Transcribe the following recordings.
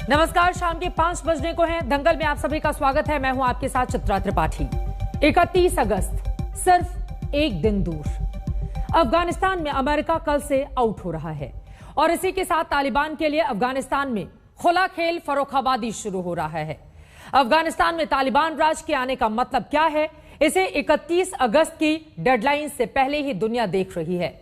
नमस्कार, शाम के 5 बजने को हैं। दंगल में आप सभी का स्वागत है। मैं हूं आपके साथ चित्रा त्रिपाठी। 31 अगस्त, सिर्फ एक दिन दूर। अफगानिस्तान में अमेरिका कल से आउट हो रहा है और इसी के साथ तालिबान के लिए अफगानिस्तान में खुला खेल फर्रुखाबादी शुरू हो रहा है। अफगानिस्तान में तालिबान राज के आने का मतलब क्या है, इसे 31 अगस्त की डेडलाइन से पहले ही दुनिया देख रही है।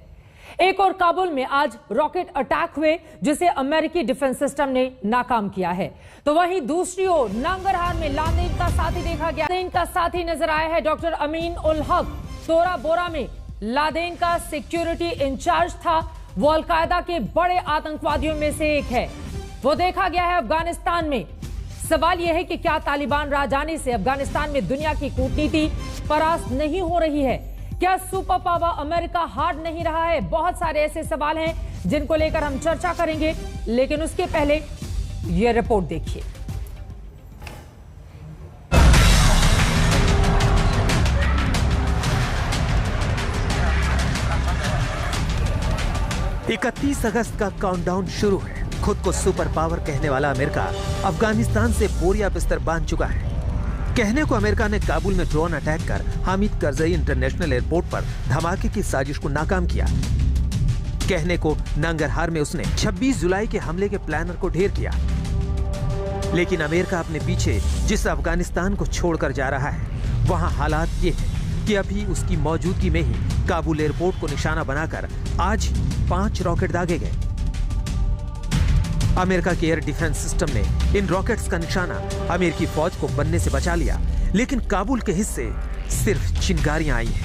एक और काबुल में आज रॉकेट अटैक हुए जिसे अमेरिकी डिफेंस सिस्टम ने नाकाम किया है, तो वहीं दूसरी ओर नांगरहार में लादेन का साथी देखा गया। लादेन का साथी नजर आया है डॉक्टर अमीन उल हक। तोरा बोरा में लादेन का सिक्योरिटी इंचार्ज था। वो अलकायदा के बड़े आतंकवादियों में से एक है। वो देखा गया है अफगानिस्तान में। सवाल यह है कि क्या तालिबान राज आने से अफगानिस्तान में दुनिया की कूटनीति परास्त नहीं हो रही है? क्या सुपर पावर अमेरिका हार नहीं रहा है? बहुत सारे ऐसे सवाल हैं जिनको लेकर हम चर्चा करेंगे, लेकिन उसके पहले यह रिपोर्ट देखिए। इकतीस अगस्त का काउंटडाउन शुरू है। खुद को सुपर पावर कहने वाला अमेरिका अफगानिस्तान से बोरिया बिस्तर बांध चुका है। कहने को अमेरिका ने काबुल में ड्रोन अटैक कर हामिद करजई इंटरनेशनल एयरपोर्ट पर धमाके की साजिश को नाकाम किया। कहने को नांगरहार में उसने 26 जुलाई के हमले के प्लानर को ढेर किया। लेकिन अमेरिका अपने पीछे जिस अफगानिस्तान को छोड़कर जा रहा है, वहां हालात ये है कि अभी उसकी मौजूदगी में ही काबुल एयरपोर्ट को निशाना बनाकर आज 5 रॉकेट दागे गए। अमेरिका के एयर डिफेंस सिस्टम ने इन रॉकेट्स का निशाना अमेरिकी फौज को बनने से बचा लिया, लेकिन काबुल के हिस्से सिर्फ चिंगारियां आई हैं।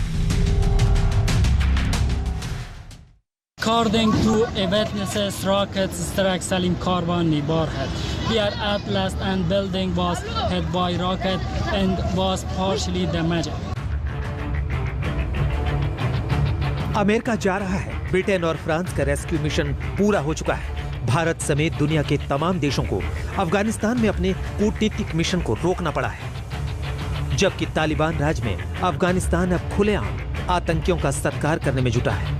According to eyewitnesses, rockets struck Salim Karwan Warhead. Here at last and building was hit by rocket and was partially damaged. America जा रहा है। ब्रिटेन और फ्रांस का रेस्क्यू मिशन पूरा हो चुका है। भारत समेत दुनिया के तमाम देशों को अफगानिस्तान में अपने कूटनीतिक मिशन को रोकना पड़ा है, जबकि तालिबान राज में अफगानिस्तान अब खुलेआम आतंकियों का सत्कार करने में जुटा है।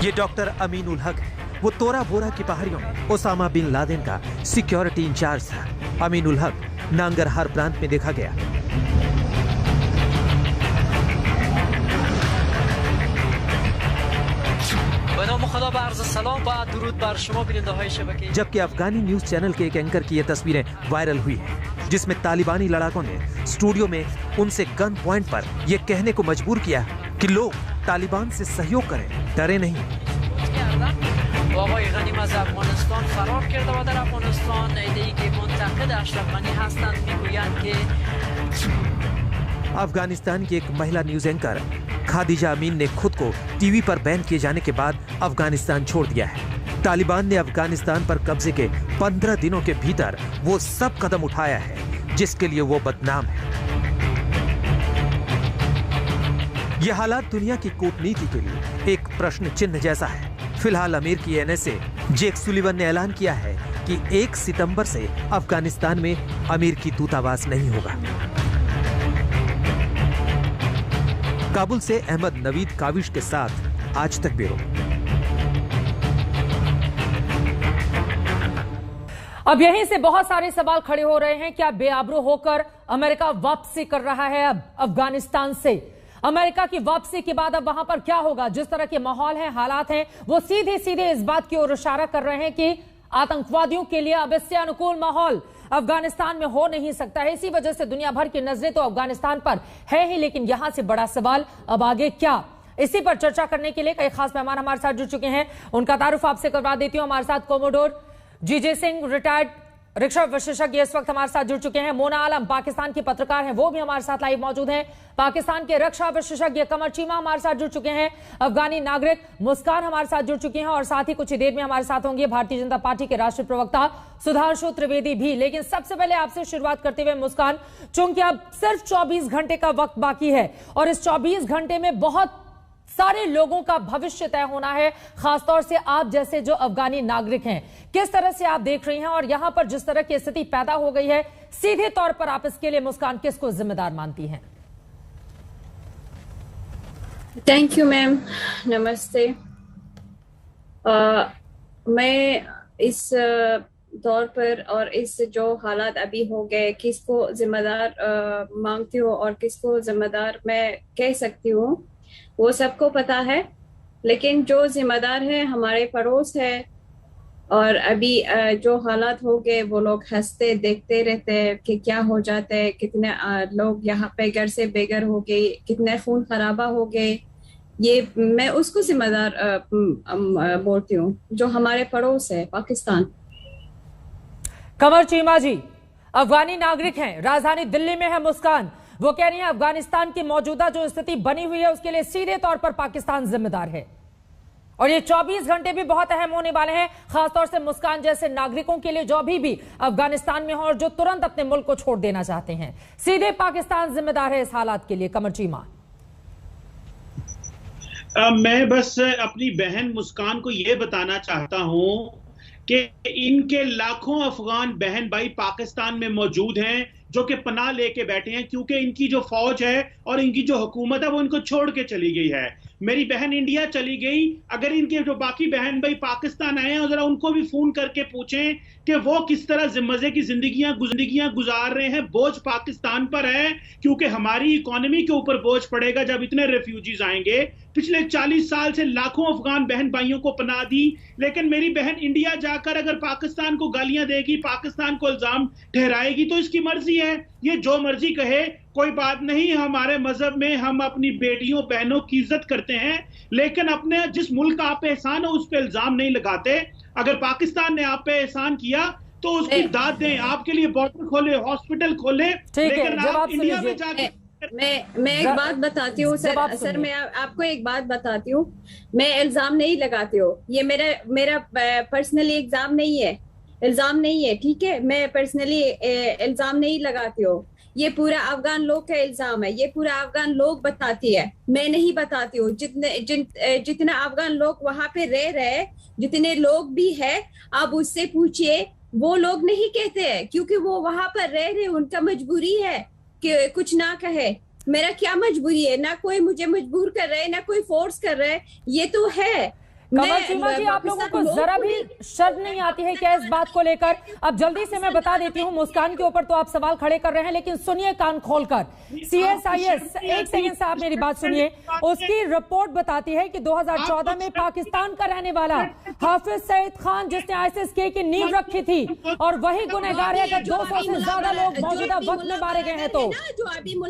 ये डॉक्टर अमीन उल हक है। वो तोरा बोरा की पहाड़ियों में ओसामा बिन लादेन का सिक्योरिटी इंचार्ज था। अमीन उल हक नांगरहार प्रांत में देखा गया। जबकि अफगानी न्यूज चैनल के एक एंकर की ये तस्वीरें वायरल हुई हैं, जिसमें तालिबानी लड़ाकों ने स्टूडियो में उनसे गन पॉइंट पर यह कहने को मजबूर किया कि लोग तालिबान से सहयोग करें, डरे नहीं। अफगानिस्तान की एक महिला न्यूज एंकर खादिजा अमीन ने खुद को टीवी पर बैन किए जाने के बाद अफगानिस्तान छोड़ दिया है। तालिबान ने अफगानिस्तान पर कब्जे के 15 दिनों के भीतर वो सब कदम उठाया है जिसके लिए वो बदनाम है। यह हालात दुनिया की कूटनीति के लिए एक प्रश्न चिन्ह जैसा है। फिलहाल अमेरिकी एनएसए जेक सुलिवन ने ऐलान किया है कि 1 सितंबर से अफगानिस्तान में अमेरिकी दूतावास नहीं होगा। काबुल से अहमद नवीद काविश के साथ आज तक ब्यूरो। अब यहीं से बहुत सारे सवाल खड़े हो रहे हैं। क्या बेआबरू होकर अमेरिका वापसी कर रहा है अब अफगानिस्तान से? अमेरिका की वापसी के बाद अब वहां पर क्या होगा? जिस तरह के माहौल है, हालात हैं, वो सीधे सीधे इस बात की ओर इशारा कर रहे हैं कि आतंकवादियों के लिए अब इससे अनुकूल माहौल अफगानिस्तान में हो नहीं सकता है। इसी वजह से दुनिया भर की नजरें तो अफगानिस्तान पर है ही, लेकिन यहां से बड़ा सवाल अब आगे क्या? इसी पर चर्चा करने के लिए कई खास मेहमान हमारे साथ जुड़ चुके हैं। उनका तारुफ आपसे करवा देती हूं। हमारे साथ कोमोडोर जीजे सिंह, रिटायर्ड रक्षा विशेषज्ञ, इस वक्त हमारे साथ जुड़ चुके हैं। मोना आलम पाकिस्तान की पत्रकार हैं, वो भी हमारे साथ लाइव मौजूद हैं। पाकिस्तान के रक्षा विशेषज्ञ कमर चीमा हमारे साथ जुड़ चुके हैं। अफगानी नागरिक मुस्कान हमारे साथ जुड़ चुकी हैं और साथ ही कुछ ही देर में हमारे साथ होंगे भारतीय जनता पार्टी के राष्ट्रीय प्रवक्ता सुधांशु त्रिवेदी भी। लेकिन सबसे पहले आपसे शुरुआत करते हुए मुस्कान, चूंकि अब सिर्फ 24 घंटे का वक्त बाकी है और इस 24 घंटे में बहुत सारे लोगों का भविष्य तय होना है, खासतौर से आप जैसे जो अफगानी नागरिक हैं, किस तरह से आप देख रही हैं? और यहां पर जिस तरह की स्थिति पैदा हो गई है, सीधे तौर पर आप इसके लिए मुस्कान किसको जिम्मेदार मानती हैं? थैंक यू मैम, नमस्ते। मैं इस दौर पर और इस जो हालात अभी हो गए, किसको जिम्मेदार मांगती हूँ और किसको जिम्मेदार मैं कह सकती हूँ, वो सबको पता है। लेकिन जो जिम्मेदार है हमारे पड़ोस है, और अभी जो हालात हो गए वो लोग हंसते देखते रहते हैं कि क्या हो जाता है, कितने लोग यहाँ पे घर से बेघर हो गए, कितने खून खराबा हो गए। ये मैं उसको जिम्मेदार बोलती हूँ, जो हमारे पड़ोस है पाकिस्तान। कमर चीमा जी अफगानी नागरिक हैं, राजधानी दिल्ली में है मुस्कान। वो कह रही हैं अफगानिस्तान की मौजूदा जो स्थिति बनी हुई है उसके लिए सीधे तौर पर पाकिस्तान जिम्मेदार है, और ये 24 घंटे भी बहुत अहम होने वाले हैं, खासतौर से मुस्कान जैसे नागरिकों के लिए जो अभी भी अफगानिस्तान में हो और जो तुरंत अपने मुल्क को छोड़ देना चाहते हैं। सीधे पाकिस्तान जिम्मेदार है इस हालात के लिए। कमर चीमा, मैं बस अपनी बहन मुस्कान को यह बताना चाहता हूं कि इनके लाखों अफगान बहन भाई पाकिस्तान में मौजूद हैं जो कि पनाह लेके बैठे हैं, क्योंकि इनकी जो फौज है और इनकी जो हुकूमत है वो इनको छोड़ के चली गई है। मेरी बहन इंडिया चली गई, अगर इनके जो बाकी बहन भाई पाकिस्तान आए हैं जरा उनको भी फोन करके पूछें कि वो किस तरह मजे की जिंदगियां गुजार रहे हैं। बोझ पाकिस्तान पर है, क्योंकि हमारी इकोनॉमी के ऊपर बोझ पड़ेगा जब इतने रेफ्यूजीज आएंगे। पिछले 40 साल से लाखों अफगान बहन भाइयों को पनाह दी, लेकिन मेरी बहन इंडिया जाकर अगर पाकिस्तान को गालियां देगी, पाकिस्तान को इल्जाम ठहराएगी तो इसकी मर्जी है, ये जो मर्जी कहे, कोई बात नहीं। हमारे मजहब में हम अपनी बेटियों बहनों की इज्जत करते हैं, लेकिन अपने जिस मुल्क का आप पे एहसान है उस पर इल्जाम नहीं लगाते। अगर पाकिस्तान ने आप पे एहसान किया तो उसकी दाद दें, आपके लिए बॉर्डर खोले, हॉस्पिटल खोले, लेकिन आप इंडिया में जाके मैं एक बात बताती हूँ सर, मैं आपको एक बात बताती हूँ। मैं इल्जाम नहीं लगाती हूँ, ये मेरा पर्सनली इल्जाम नहीं है, ठीक है। मैं पर्सनली इल्जाम नहीं लगाती हूँ, ये पूरा अफगान लोग का इल्जाम है, ये पूरा अफगान लोग बताती है, मैं नहीं बताती हूँ। जितने अफगान लोग वहां पे रह रहे, जितने लोग भी है, आप उससे पूछिए, वो लोग नहीं कहते हैं, क्योंकि वो वहां पर रह रहे, उनका मजबूरी है कि कुछ ना कहे। मेरा क्या मजबूरी है? ना कोई मुझे मजबूर कर रहा है, ना कोई फोर्स कर रहा है, ये तो है। कमर चीमा जी, आप लोगों को जरा भी शर्म नहीं आती है क्या इस बात को लेकर? अब जल्दी से मैं बता देती हूँ, मुस्कान के ऊपर तो आप सवाल खड़े कर रहे हैं, लेकिन सुनिए कान खोलकर। CSIS, एक सेकंड से आप मेरी बात सुनिए, उसकी रिपोर्ट बताती है कि 2014 में पाकिस्तान का रहने वाला हाफिज सईद खान, जिसने ISIS-K की नींव रखी थी, और वही गुनहगार है कि 200 से ज्यादा लोग मौजूदा वक्त में मारे गए हैं। तो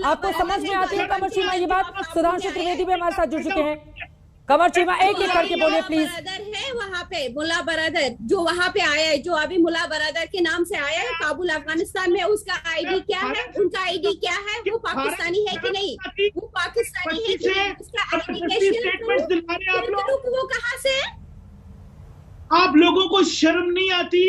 आपको समझ में आती है कमर चीमा ये बात? सुधांशु त्रिवेदी भी हमारे साथ जुड़ चुके हैं। कमर चीमा एक एक करके बोलिए प्लीज। है वहाँ पे मुल्ला बरादर, जो वहाँ पे आया है, जो अभी मुल्ला बरादर के नाम से आया है काबुल अफगानिस्तान में, उसका ID क्या है? उनका ID क्या है? वो पाकिस्तानी है कि नहीं? वो पाकिस्तानी है कि नहीं? उसका आइडेंटिफिकेशन वो कहाँ से है? आप लोगों को शर्म नहीं आती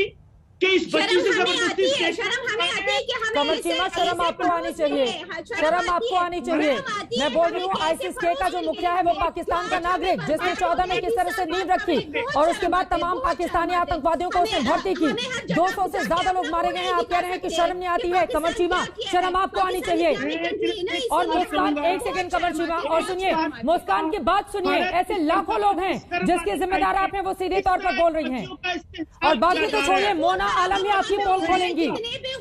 कि इस बच्ची से जबरदस्ती? शर्म हमें आती है कि हमें कमर चीमा, शर्म आपको आनी चाहिए, शर्म आपको आनी चाहिए। मैं बोल रही हूँ ISIS-K का जो मुखिया है वो पाकिस्तान का नागरिक, जिसने 14 में किस तरह से नींव रखी और उसके बाद तमाम पाकिस्तानी आतंकवादियों को उसने भर्ती की, 200 से ज्यादा लोग मारे गए हैं। आप कह रहे हैं कि शर्म नहीं आती है? कमर चीमा, शर्म आपको आनी चाहिए। और मुस्कान, एक सेकंड कमर चीमा, और सुनिए मुस्कान की बात सुनिए, ऐसे लाखों लोग हैं जिसके जिम्मेदार आप हैं, वो सीधे तौर पर बोल रही हैं। और बाकी तो छोड़िए, मोना आलम ही आपकी पोल खोलेंगी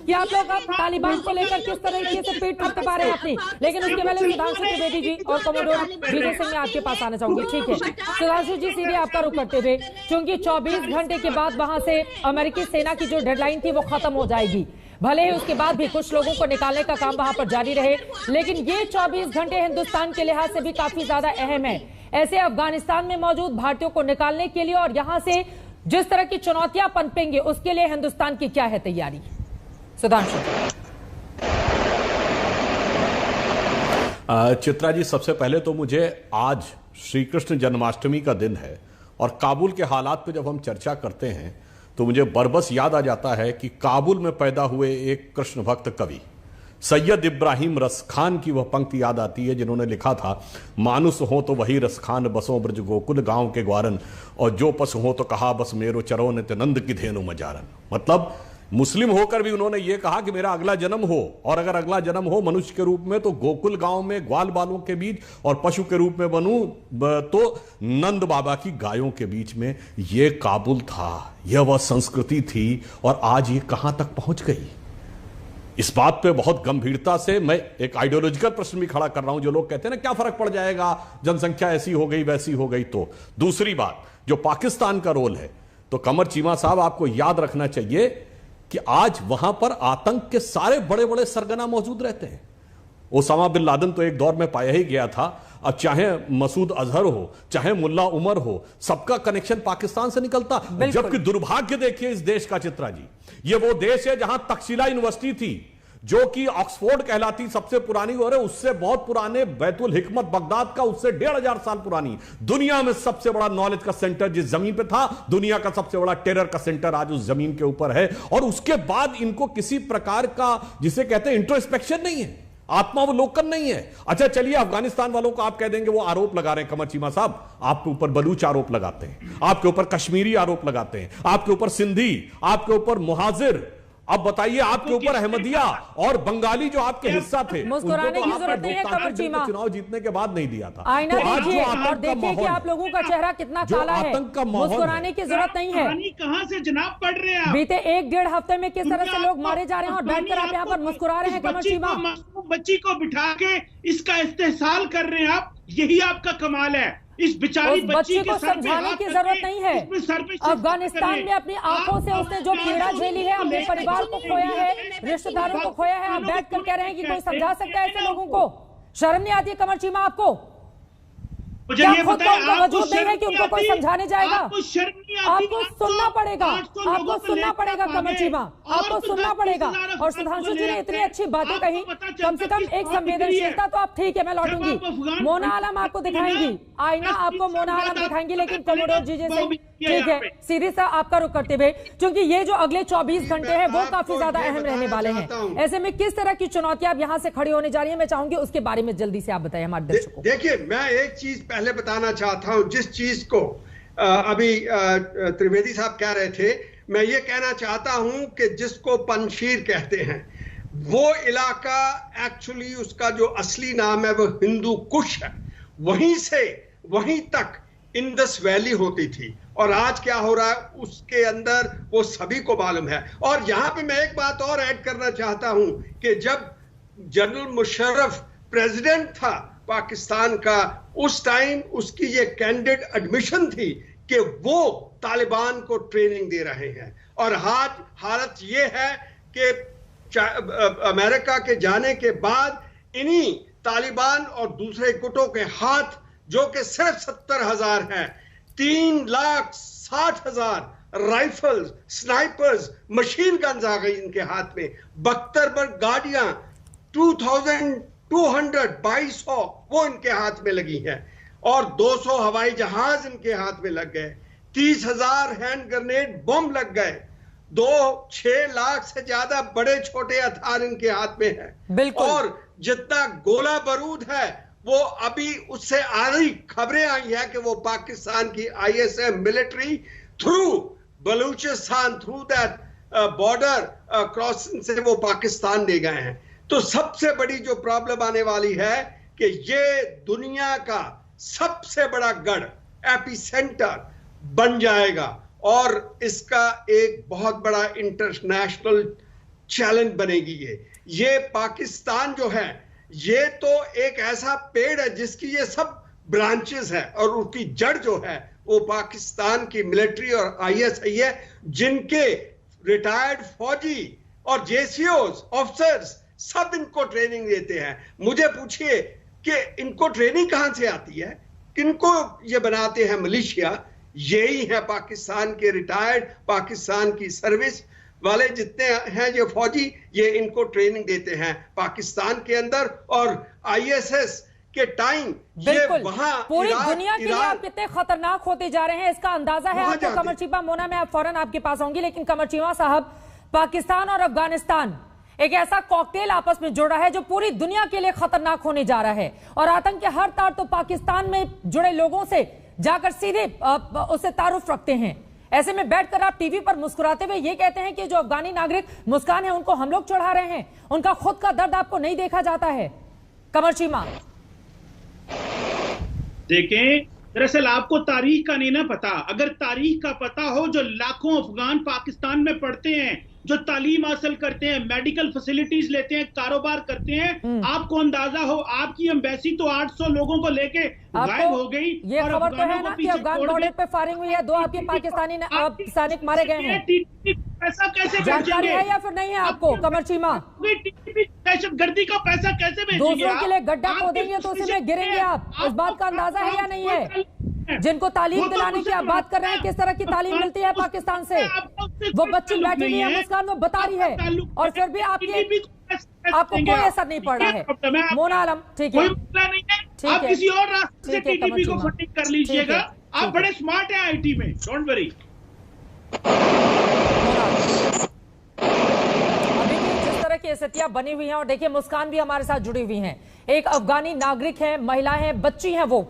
कि आप लोग अब तालिबान को लेकर किस तरीके से पीठ थपथपा रहे हैं अपनी। लेकिन उसके पहले सुधांशु त्रिवेदी जी और कमोडोर विजय सिंह मैं आपके पास आना चाहूंगी, ठीक है? सुधांशु जी, सीधे आपका रुख करते हुए, क्योंकि 24 घंटे के बाद वहां से अमेरिकी सेना की जो डेडलाइन थी वो खत्म हो जाएगी, भले ही उसके बाद भी कुछ लोगों को निकालने का काम वहां पर जारी रहे, लेकिन ये 24 घंटे हिंदुस्तान के लिहाज से भी काफी ज्यादा अहम है, ऐसे अफगानिस्तान में मौजूद भारतीयों को निकालने के लिए। और यहां से जिस तरह की चुनौतियां पनपेंगे उसके लिए हिंदुस्तान की क्या है तैयारी? सुधांशु। चित्रा जी, सबसे पहले तो मुझे आज श्री कृष्ण जन्माष्टमी का दिन है और काबुल के हालात पे जब हम चर्चा करते हैं तो मुझे बरबस याद आ जाता है कि काबुल में पैदा हुए एक कृष्ण भक्त कवि सैयद इब्राहिम रसखान की वह पंक्ति याद आती है जिन्होंने लिखा था, मानुस हो तो वही रसखान बसों ब्रज गोकुल गांव के ग्वारन, और जो पशु हो तो कहा बस मेरो चरो नित्यानंद की धेनु मजारन। मतलब मुस्लिम होकर भी उन्होंने यह कहा कि मेरा अगला जन्म हो, और अगर अगला जन्म हो मनुष्य के रूप में तो गोकुल गांव में ग्वाल बालों के बीच, और पशु के रूप में बनूं तो नंद बाबा की गायों के बीच में। यह काबुल था, यह वह संस्कृति थी, और आज ये कहां तक पहुंच गई। इस बात पे बहुत गंभीरता से मैं एक आइडियोलॉजिकल प्रश्न भी खड़ा कर रहा हूं। जो लोग कहते हैं ना क्या फर्क पड़ जाएगा, जनसंख्या ऐसी हो गई वैसी हो गई। तो दूसरी बात जो पाकिस्तान का रोल है, तो कमर चीमा साहब आपको याद रखना चाहिए कि आज वहां पर आतंक के सारे बड़े बड़े सरगना मौजूद रहते हैं। ओसामा बिन लादेन तो एक दौर में पाया ही गया था। अब चाहे मसूद अजहर हो, चाहे मुल्ला उमर हो, सबका कनेक्शन पाकिस्तान से निकलता। जबकि दुर्भाग्य देखिए इस देश का चित्रा जी, ये वो देश है जहां तक्षशिला यूनिवर्सिटी थी, जो कि ऑक्सफोर्ड कहलाती सबसे पुरानी, और उससे बहुत पुराने बैतुल हिकमत बगदाद का उससे 1500 साल पुरानी, दुनिया में सबसे बड़ा नॉलेज का सेंटर जिस जमीन पे था, दुनिया का सबसे बड़ा टेरर का सेंटर आज उस जमीन के ऊपर है। और उसके बाद इनको किसी प्रकार का जिसे कहते हैं इंट्रोस्पेक्शन नहीं है, आत्मावलोकन नहीं है। अच्छा चलिए, अफगानिस्तान वालों को आप कह देंगे वो आरोप लगा रहे हैं, कमर चीमा साहब आपके ऊपर बलूच आरोप लगाते हैं, आपके ऊपर कश्मीरी आरोप लगाते हैं, आपके ऊपर सिंधी, आपके ऊपर मुहाजिर, अब बताइए आपके ऊपर अहमदिया और बंगाली जो आपके हिस्सा थे, मुस्कुराने की जरूरत नहीं है कमर चीमा, चुनाव जीतने के बाद नहीं दिया था। आईना देखिए और देखिए कि आप लोगों का चेहरा कितना काला है। मुस्कुराने की जरूरत नहीं है। कहां से जनाब पढ़ रहे हैं? बीते 1-1.5 हफ्ते में किस तरह से लोग मारे जा रहे हैं और बैठकर आप यहाँ पर मुस्कुरा रहे हैं कमर चीमा। बच्ची को बिठा के इसका इस्तेहसाल कर रहे हैं आप, यही आपका कमाल है। इस बेचारी बच्ची को समझाने की जरूरत नहीं है। अफगानिस्तान में अपनी आंखों से उसने जो पीड़ा झेली है, अपने परिवार को खोया है, रिश्तेदारों को खोया है, आप बैठ कर कह रहे हैं कि कोई समझा सकता है ऐसे लोगों को? शर्म नहीं आती है कमर चीमा आपको? क्या खुद को उनका वजूद नहीं है कि उनको कोई समझाने जाएगा? आपको सुनना पड़ेगा, आपको सुनना पड़ेगा कमर चीमा, आपको सुनना पड़ेगा। और सुधांशु जी ने इतनी अच्छी बातें कही, कम से कम एक संवेदनशीलता तो आप ठीक है, मैं लौटूंगी। मोना आलम आपको दिखाएंगी, आईना आपको मोना आलम दिखाएंगी, लेकिन कोमोडोर जी जैसे ठीक है सीधी सा आपका रुख करते हुए, क्योंकि ये जो अगले 24 घंटे हैं वो काफी ज्यादा अहम रहने वाले हैं। ऐसे में किस तरह की चुनौतियां अब यहाँ से खड़ी होने जा रही है, मैं चाहूंगी उसके बारे में जल्दी से आप बताइए हमारे दर्शकों को। देखिए, मैं एक चीज पहले बताना चाहता हूं, जिस चीज को अभी त्रिवेदी साहब कह रहे थे, मैं ये कहना चाहता हूं कि जिसको पंजशीर कहते हैं, वो इलाका एक्चुअली उसका जो असली नाम है वो हिंदू कुश है। वहीं से वहीं तक इंडस वैली होती थी, और आज क्या हो रहा है उसके अंदर वो सभी को मालूम है। और यहां पे मैं एक बात और ऐड करना चाहता हूं कि जब जनरल मुशर्रफ प्रेसिडेंट था पाकिस्तान का, उस टाइम उसकी ये कैंडिडेट एडमिशन थी कि वो तालिबान को ट्रेनिंग दे रहे हैं। और आज हालत ये है कि अमेरिका के जाने के बाद इन्हीं तालिबान और दूसरे गुटों के हाथ, जो कि सिर्फ 70,000 हैं, 3,60,000 राइफल्स, स्नाइपर्स, मशीन गन्स आ गई इनके हाथ में, 72 गाड़ियां, 2,200 वो इनके हाथ में लगी हैं, और 200 हवाई जहाज इनके हाथ में लग गए, 30,000 हैंड ग्रेनेड बम लग गए, 6 लाख से ज्यादा बड़े छोटे हथियार इनके हाथ में है। और जितना गोला बारूद है वो अभी उससे आ रही खबरें आई है कि वो पाकिस्तान की ISM military through Balochistan, through that border crossing से वो पाकिस्तान ले गए हैं। तो सबसे बड़ी जो प्रॉब्लम आने वाली है कि ये दुनिया का सबसे बड़ा गढ़, एपिसेंटर बन जाएगा, और इसका एक बहुत बड़ा इंटरनेशनल चैलेंज बनेगी। ये पाकिस्तान जो है, ये तो एक ऐसा पेड़ है जिसकी ये सब ब्रांचेस है, और उसकी जड़ जो है वो पाकिस्तान की मिलिट्री और ISI है, जिनके रिटायर्ड फौजी और JCOs ऑफिसर्स सब इनको ट्रेनिंग देते हैं। मुझे पूछिए कि इनको ट्रेनिंग कहां से आती है, किनको ये बनाते हैं मिलिशिया? यही है पाकिस्तान के रिटायर्ड, पाकिस्तान की सर्विस वाले जितने हैं ये फौजी, ये इनको ट्रेनिंग देते हैं पाकिस्तान के अंदर। और ISS के टाइम ये वहां पूरी दुनिया के लिए आप कितने खतरनाक होते जा रहे हैं इसका अंदाजा है आपको। कमर चीमा, मोना मैं फौरन आपके पास आऊंगी, लेकिन कमर चीमा साहब, पाकिस्तान और अफगानिस्तान एक ऐसा कॉकटेल आपस में जुड़ा है जो पूरी दुनिया के लिए खतरनाक होने जा रहा है, और आतंक के हर तार तो पाकिस्तान में जुड़े लोगों से जाकर सीधे उससे तारुफ रखते हैं। ऐसे में बैठकर आप टीवी पर मुस्कुराते हुए ये कहते हैं कि जो अफगानी नागरिक मुस्कान है उनको हम लोग चढ़ा रहे हैं, उनका खुद का दर्द आपको नहीं देखा जाता है। कमर चीमा, देखें, दरअसल आपको तारीख का नहीं ना पता। अगर तारीख का पता हो, जो लाखों अफगान पाकिस्तान में पढ़ते हैं, जो तालीम हासिल करते हैं, मेडिकल फैसिलिटीज लेते हैं, कारोबार करते हैं, आपको अंदाजा हो आपकी एम्बेसी तो 800 लोगों को लेके गायब हो गई। ये खबर तो है ना कि अफगान बॉर्डर पे फायरिंग हुई है, 2 आपके पाकिस्तानी सैनिक मारे गए हैं। पैसा कैसे जानकारी है या फिर नहीं है आपको कमर चीमा? दहशतगर्दी का पैसा कैसे भेजेंगे? दूसरों के लिए गड्ढा खोदेंगे तो उसी में गिरेंगे आप, इस बात का अंदाजा है या नहीं है? जिनको तालीम दिलाने की आप बात कर रहे हैं, किस तरह की तालीम मिलती है पाकिस्तान से? वो बच्ची बैठी हुई है मुस्कान, वो बता रही है, और फिर भी आपको कोई असर नहीं पड़ रहा है। मोना आलम, ठीक है, आप किसी और रास्ते से टीटीपी को फंडिंग कर लीजिएगा। आप बड़े स्मार्ट हैं आईटी में, डोंट वरी। अभी जिस तरह की स्थितियां बनी हुई हैं, और देखिए मुस्कान भी हमारे साथ जुड़ी हुई हैं, एक अफगानी नागरिक है, महिला है, बच्ची है, वो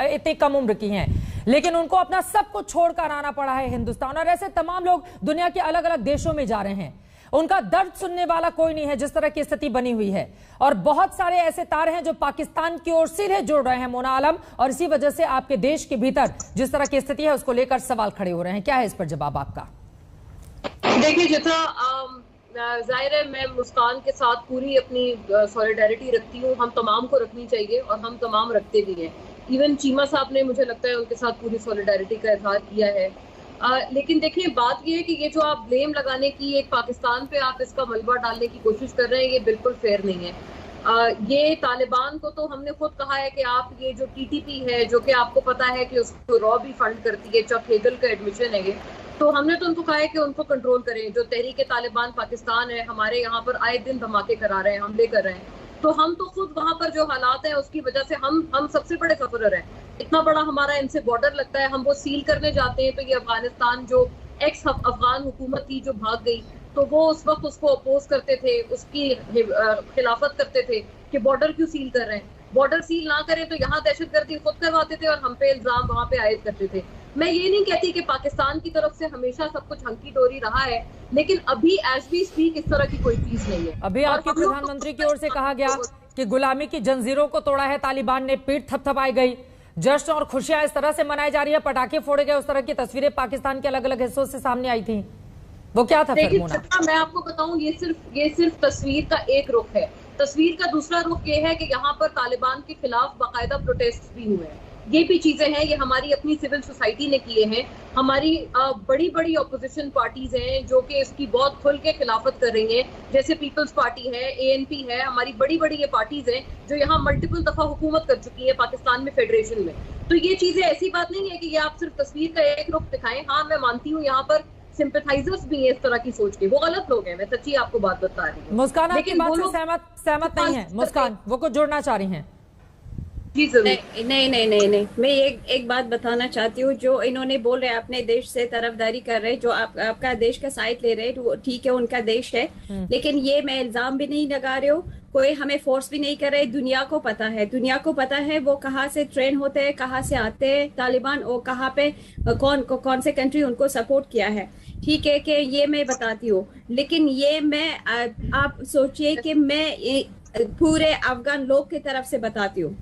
इतनी कम उम्र की हैं, लेकिन उनको अपना सब कुछ छोड़कर आना पड़ा है हिंदुस्तान। और ऐसे तमाम लोग दुनिया के अलग अलग देशों में जा रहे हैं, उनका दर्द सुनने वाला कोई नहीं है जिस तरह की स्थिति बनी हुई है। और बहुत सारे ऐसे तार हैं जो पाकिस्तान की ओर सीधे जुड़ रहे हैं मोना आलम, और इसी वजह से आपके देश के भीतर जिस तरह की स्थिति है उसको लेकर सवाल खड़े हो रहे हैं। क्या है इस पर जवाब आपका? देखिए, जितना जाहिर है मैं मुस्कान के साथ पूरी अपनी सॉलिडारिटी रखती हूँ, हम तमाम को रखनी चाहिए और हम तमाम रखते भी हैं। इवन चीमा साहब ने, मुझे लगता है, उनके साथ पूरी सॉलिडारिटी का इजहार किया है। लेकिन देखिए, बात यह है कि ये जो आप ब्लेम लगाने की, एक पाकिस्तान पे आप इसका मलबा डालने की कोशिश कर रहे हैं, ये बिल्कुल फेयर नहीं है। ये तालिबान को तो हमने खुद कहा है कि आप ये जो टीटीपी है, जो कि आपको पता है कि उसको रॉ भी फंड करती है, चक हेगल का एडमिशन है ये, तो हमने तो उनको कहा है कि उनको कंट्रोल करें। जो तहरीक तालिबान पाकिस्तान है, हमारे यहाँ पर आए दिन धमाके करा रहे हैं, हमले कर रहे हैं, तो हम तो खुद वहाँ पर जो हालात हैं उसकी वजह से हम सबसे बड़े सफरर हैं। इतना बड़ा हमारा इनसे बॉर्डर लगता है, हम वो सील करने जाते हैं तो ये अफगानिस्तान जो एक्स अफगान हुकूमत थी जो भाग गई, तो वो उस वक्त उसको अपोज करते थे, उसकी खिलाफत करते थे कि बॉर्डर क्यों सील कर रहे हैं। बॉर्डर सील ना करें तो यहाँ दहशतगर्दी खुद करवाते थे और हम पे इल्जाम वहाँ पे आयद करते थे। मैं ये नहीं कहती कि पाकिस्तान की तरफ से हमेशा सब कुछ हंकी डोरी रहा है, लेकिन अभी एज वी स्पीक इस तरह की कोई चीज नहीं है। अभी आपके प्रधानमंत्री की ओर से कहा गया कि गुलामी की जंजीरों को तोड़ा है तालिबान ने, पीठ थपथपाई गई, जश्न और खुशियां इस तरह से मनाई जा रही है, पटाखे फोड़े गए, उस तरह की तस्वीरें पाकिस्तान के अलग अलग हिस्सों से सामने आई थी। वो क्या था फिर मोना? मैं आपको बताऊं, ये सिर्फ तस्वीर का एक रुख है। तस्वीर का दूसरा रुख ये है कि यहाँ पर तालिबान के खिलाफ बाकायदा प्रोटेस्ट भी हुए हैं। ये भी चीजें हैं, ये हमारी अपनी सिविल सोसाइटी ने किए हैं। हमारी बड़ी बड़ी ऑपोजिशन पार्टीज हैं जो कि इसकी बहुत खुल के खिलाफत कर रही हैं, जैसे पीपल्स पार्टी है, ANP है, हमारी बड़ी बड़ी ये पार्टीज हैं जो यहाँ मल्टीपल दफा हुकूमत कर चुकी है पाकिस्तान में, फेडरेशन में। तो ये चीजें, ऐसी बात नहीं है कि ये आप सिर्फ तस्वीर का एक रुख दिखाएं। हाँ, मैं मानती हूँ यहाँ पर सिंपैथाइजर्स भी हैं इस तरह की सोच के, वो गलत लोग हैं, मैं सच्ची आपको बात बता रही हूँ। मुस्कान आपकी बात से सहमत नहीं है? मुस्कान वो कुछ जोड़ना चाह रही हैं? जी नहीं, मैं एक बात बताना चाहती हूँ। जो इन्होंने बोल रहे हैं अपने देश से तरफदारी कर रहे हैं, जो आपका देश का साइड ले रहे हैं, वो ठीक है, उनका देश है, लेकिन ये मैं इल्जाम भी नहीं लगा रही हूँ, कोई हमें फोर्स भी नहीं कर रहे। दुनिया को पता है वो कहाँ से ट्रेन होते हैं, कहाँ से आते हैं तालिबान, और कहाँ पे कौन से कंट्री उनको सपोर्ट किया है। ठीक है कि ये मैं बताती हूँ, लेकिन ये मैं आप सोचिए कि मैं पूरे अफगान लोग की तरफ से बताती हूँ,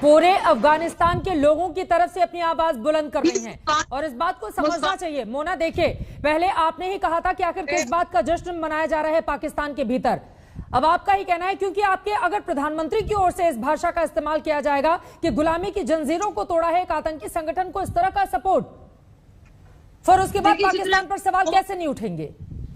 पूरे अफगानिस्तान के लोगों की तरफ से अपनी आवाज बुलंद कर रही हैं, और इस बात को समझना चाहिए। मोना, देखिए, पहले आपने ही कहा था कि आखिर किस बात का जश्न मनाया जा रहा है पाकिस्तान के भीतर, अब आपका ही कहना है, क्योंकि आपके अगर प्रधानमंत्री की ओर से इस भाषा का इस्तेमाल किया जाएगा कि गुलामी की जंजीरों को तोड़ा है एक आतंकी संगठन को, इस तरह का सपोर्ट, फिर उसके बाद पाकिस्तान पर सवाल कैसे नहीं उठेंगे?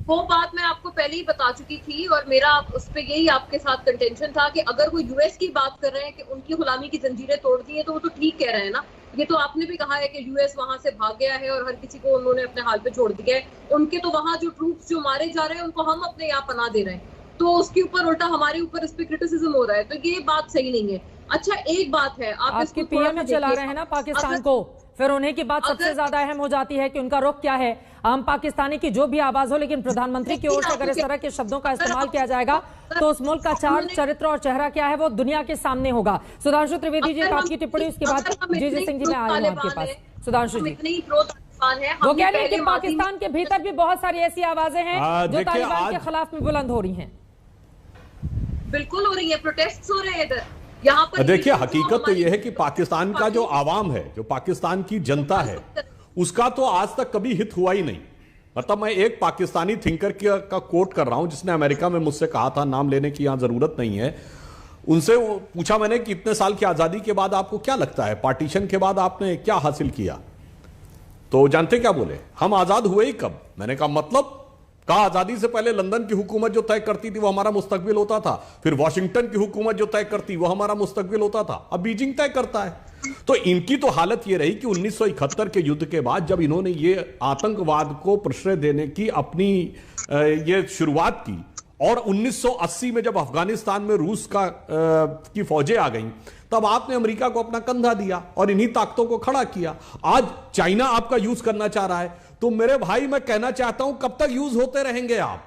वो बात मैं आपको पहले ही बता चुकी थी, और मेरा उस पे यही आपके साथ कंटेंशन था कि अगर वो यूएस की बात कर रहे हैं कि उनकी गुलामी की जंजीरें तोड़ दी है, तो वो तो ठीक कह रहे हैं ना। ये तो आपने भी कहा है कि यूएस वहां से भाग गया है और हर किसी को उन्होंने अपने हाल पे छोड़ दिया है। उनके तो वहां जो ट्रूप्स जो मारे जा रहे हैं उनको हम अपने यहाँ पनाह दे रहे हैं, तो उसके ऊपर उल्टा हमारे ऊपर इस पे क्रिटिसिज्म हो रहा है, तो ये बात सही नहीं है। अच्छा, एक बात है, आप आपके पीएम चला रहे हैं ना पाकिस्तान को, फिर उन्हीं की बात सबसे ज्यादा अहम हो जाती है कि उनका रुख क्या है। आम पाकिस्तानी की जो भी आवाज हो, लेकिन प्रधानमंत्री की ओर से अगर इस तरह के शब्दों का इस्तेमाल किया जाएगा तो उस मुल्क का चाल, चरित्र और चेहरा क्या है वो दुनिया के सामने होगा। सुधांशु त्रिवेदी जी, आपकी टिप्पणी, उसके बाद जी सिंह जी, मैं आ रही हूँ आपके पास। सुधांशु जी, पाकिस्तान है। वो कह रहे हैं कि पाकिस्तान के भीतर भी बहुत सारी ऐसी आवाजें हैं जो तालिबान के खिलाफ में बुलंद हो रही हैं। बिल्कुल हो रही है, प्रोटेस्ट हो रहे हैं इधर। यहाँ पर देखिए, हकीकत तो यह है कि पाकिस्तान का जो आवाम है, जो पाकिस्तान की जनता है, उसका तो आज तक कभी हित हुआ ही नहीं। मतलब मैं एक पाकिस्तानी थिंकर का कोट कर रहा हूं जिसने अमेरिका में मुझसे कहा था, नाम लेने की यहां जरूरत नहीं है, उनसे पूछा मैंने कि इतने साल की आजादी के बाद आपको क्या लगता है, पार्टीशन के बाद आपने क्या हासिल किया? तो जानते क्या बोले? हम आजाद हुए ही कब? मैंने कहा मतलब? कहा आजादी से पहले लंदन की हुकूमत जो तय करती थी वो हमारा मुस्तकबिल होता था, फिर वॉशिंगटन की हुकूमत जो तय करती वो हमारा मुस्तकबिल होता था, अब बीजिंग तय करता है। तो इनकी तो हालत ये रही कि 1971 के युद्ध के बाद जब इन्होंने ये आतंकवाद को प्रश्रय देने की अपनी ये शुरुआत की, और 1980 में जब अफगानिस्तान में रूस की फौजें आ गईं, तब आपने अमेरिका को अपना कंधा दिया और इन्हीं ताकतों को खड़ा किया। आज चाइना आपका यूज करना चाह रहा है, तो मेरे भाई मैं कहना चाहता हूं कब तक यूज होते रहेंगे आप?